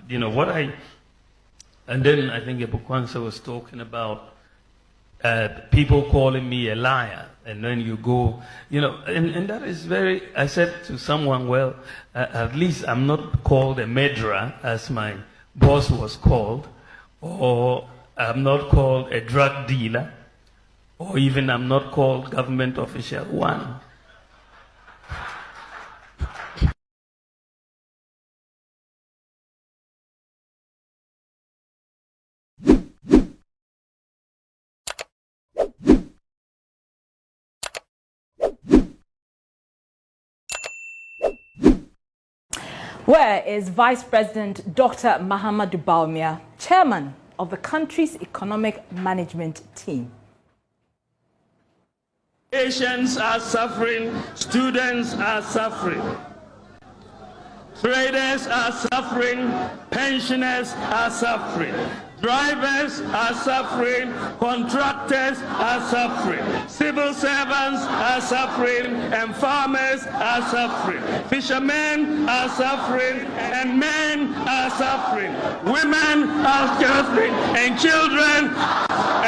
And then I think Ebukwansa was talking about people calling me a liar. And then you go, and that is I said to someone, well, at least I'm not called a murderer as my boss was called, or I'm not called a drug dealer, or even I'm not called government official one. Where is Vice President Dr. Mahamudu Bawumia, chairman of the country's economic management team? Patients are suffering, students are suffering, traders are suffering, pensioners are suffering, drivers are suffering, contractors are suffering, civil servants are suffering, and farmers are suffering. Fishermen are suffering, and men are suffering. Women are suffering, and children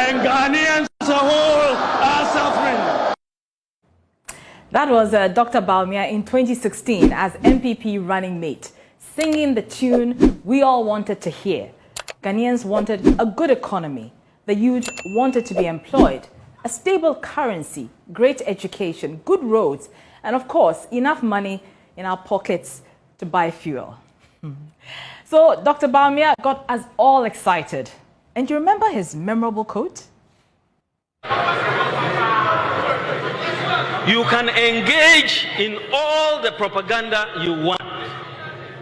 and Ghanaians as a whole are suffering. That was Dr. Bawumia in 2016 as MPP running mate, singing the tune we all wanted to hear. Ghanaians wanted a good economy. The youth wanted to be employed, a stable currency, great education, good roads, and of course, enough money in our pockets to buy fuel. So Dr. Bawumia got us all excited. And you remember his memorable quote? You can engage in all the propaganda you want,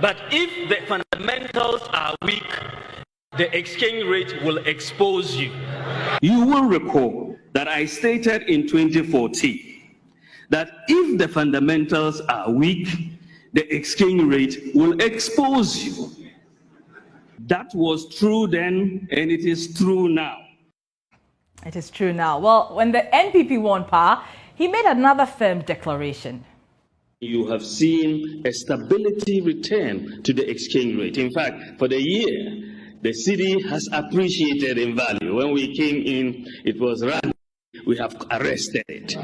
but if the fundamentals are weak, the exchange rate will expose you. You will recall that I stated in 2014 that if the fundamentals are weak, the exchange rate will expose you. That was true then, and it is true now. It is true now. Well, when the NPP won power, he made another firm declaration. You have seen a stability return to the exchange rate. In fact, for the year, the city has appreciated in value. When we came in, it was run. We have arrested it.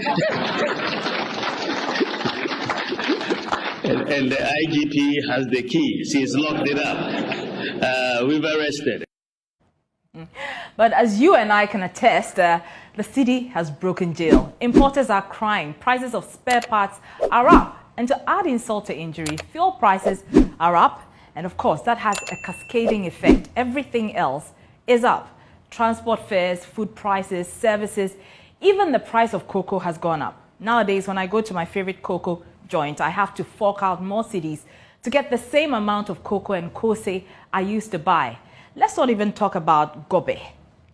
and the IGP has the keys. He's locked it up. We've arrested it. But as you and I can attest, the city has broken jail. Importers are crying. Prices of spare parts are up. And to add insult to injury, fuel prices are up. And of course, that has a cascading effect. Everything else is up. Transport fares, food prices, services, even the price of cocoa has gone up. Nowadays, when I go to my favorite cocoa joint, I have to fork out more cedis to get the same amount of cocoa and kose I used to buy. Let's not even talk about gobe.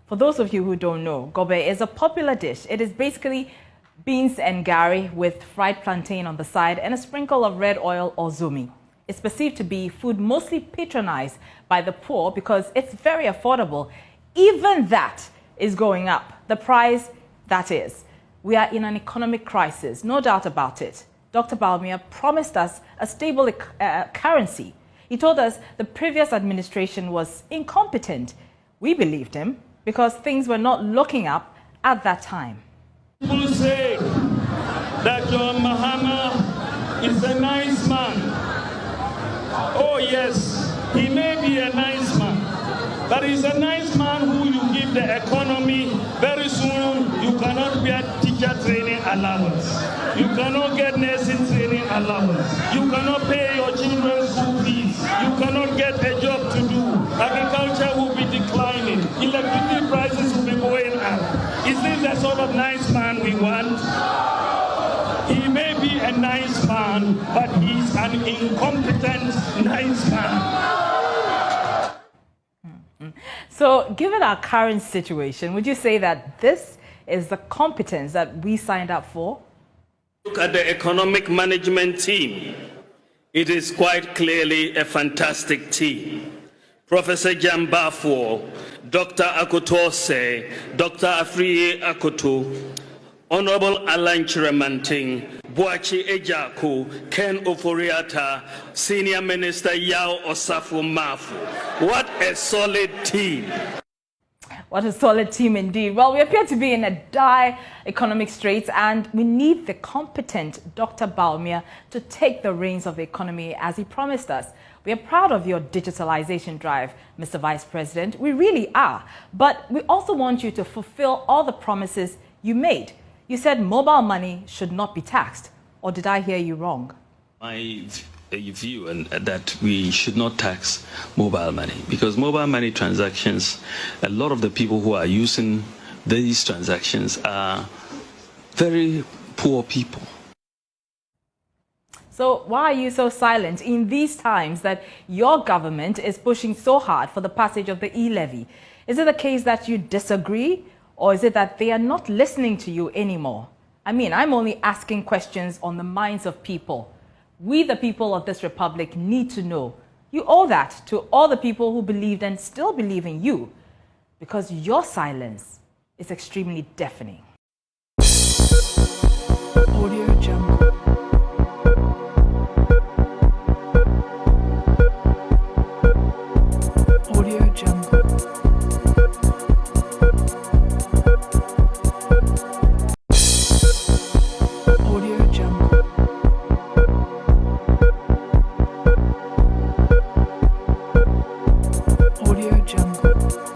For those of you who don't know, gobe is a popular dish. It is basically beans and gari with fried plantain on the side and a sprinkle of red oil or zumi. It's perceived to be food mostly patronized by the poor because it's very affordable. Even that is going up. The price, that is. We are in an economic crisis, no doubt about it. Dr. Bawumia promised us a stable currency. He told us the previous administration was incompetent. We believed him because things were not looking up at that time. People say that John Mahama is a nice man. Oh yes, he may be a nice man, but he's a nice man who you give the economy. Very soon, you cannot get teacher training allowance. You cannot get nursing training allowance. You cannot pay your children's school fees. You cannot get a job to do. Agriculture will be declining. Electricity prices will be going up. Is this the sort of nice man we want? He may be a nice man, but he's an incompetent nice man. So, given our current situation, would you say that this is the competence that we signed up for? Look at the economic management team. It is quite clearly a fantastic team. Professor Jambafo, Dr. Akotose, Dr. Afriye Akoto, Honorable Alan Chiramanting, Boachi Ejako, Ken Oforiata, Senior Minister Yao Osafo Mafu. What a solid team. What a solid team indeed. Well, we appear to be in a dire economic straits and we need the competent Dr. Bawumia to take the reins of the economy as he promised us. We are proud of your digitalization drive, Mr. Vice President. We really are. But we also want you to fulfill all the promises you made. You said mobile money should not be taxed. Or did I hear you wrong? My view and that we should not tax mobile money, because mobile money transactions, a lot of the people who are using these transactions are very poor people. So why are you so silent in these times that your government is pushing so hard for the passage of the e-levy? Is it the case that you disagree, or is it that they are not listening to you anymore? I mean, I'm only asking questions on the minds of people. We, the people of this republic, need to know. You owe that to all the people who believed and still believe in you, because your silence is extremely deafening. Audio Jungle. Audio Jungle. Audio Jungle. Audio Jungle.